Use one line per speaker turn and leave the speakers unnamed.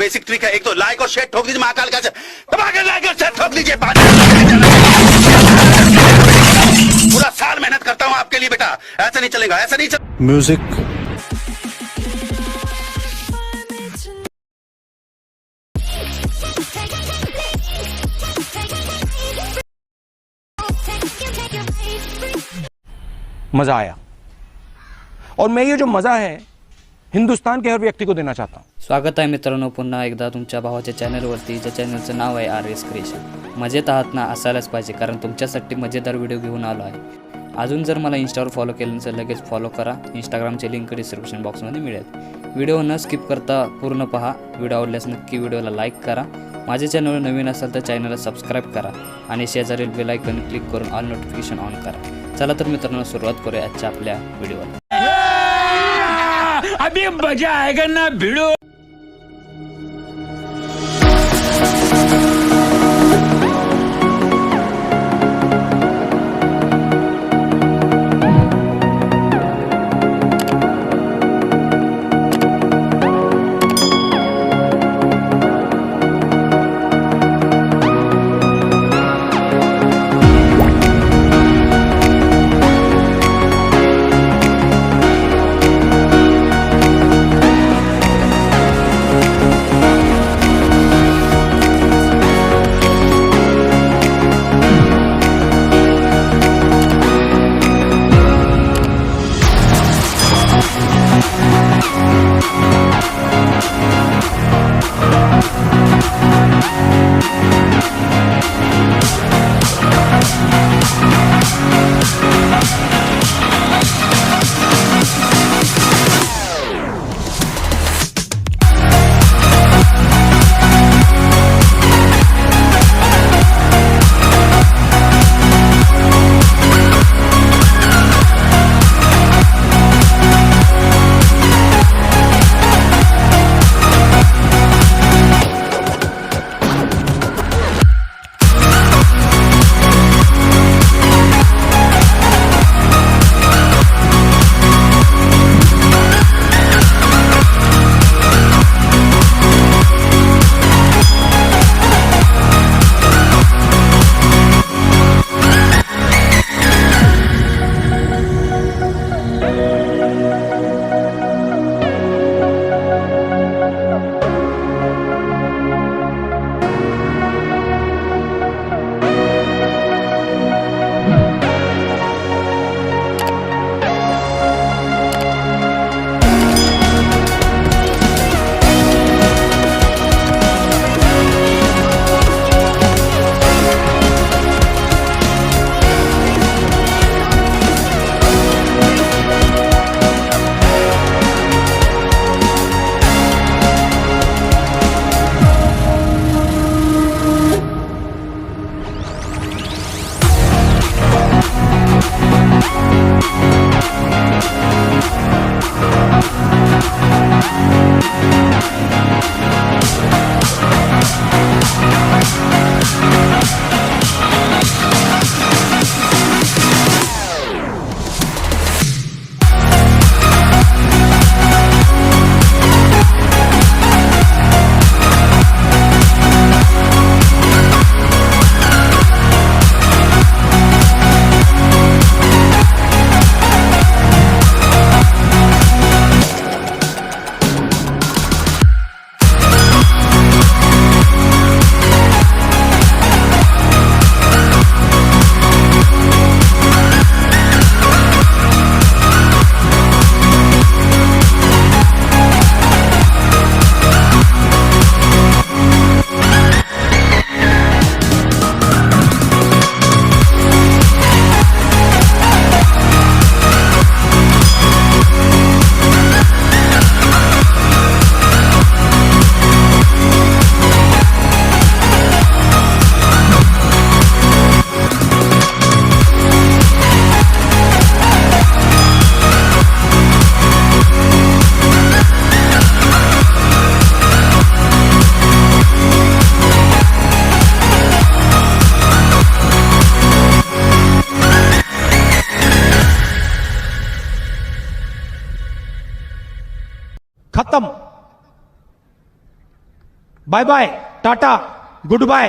Basic trick है, एक तो लाइक और शेयर ठोक दीजिए, महाकाल का दबा के लाइक और शेयर ठोक दीजिए। पूरा साल मेहनत करता हूँ आपके लिए बेटा, ऐसा नहीं चलेगा, ऐसा नहीं चलेगा।
म्यूजिक
मजा आया, और मैं ये जो मजा है हिंदुस्तान के हर व्यक्ति को देना चाहता हूँ।
स्वागत आहे मित्रांनो पुन्हा एकदा तुमच्या भावाच्या चॅनलवरती, ज्या चॅनलचं नाव आहे RS क्रिएशन। मजेत आहात ना? असायलाच पाहिजे, कारण तुमच्यासाठी मजेदार व्हिडिओ घेऊन आलो आहे। अजून जर मला इंस्टावर फॉलो केलं नसेल लगेच फॉलो करा, इंस्टाग्रामची लिंक डिस्क्रिप्शन बॉक्समध्ये मिळेल। व्हिडिओ न स्किप करता पूर्ण पहा, व्हिडिओ आवडल्यास नक्की व्हिडिओला लाईक करा, माझ्या चॅनलवर नवीन असाल तर चॅनलला सबस्क्राईब करा आणि शेजारील बेल आयकॉन क्लिक करून ऑल नोटिफिकेशन ऑन करा। चला तर मित्रांनो सुरुवात करूया आजच्या आपल्या व्हिडिओला।
अभी मजा आएगा ना भिड़ो।
खत्म। Bye bye, tata, good bye.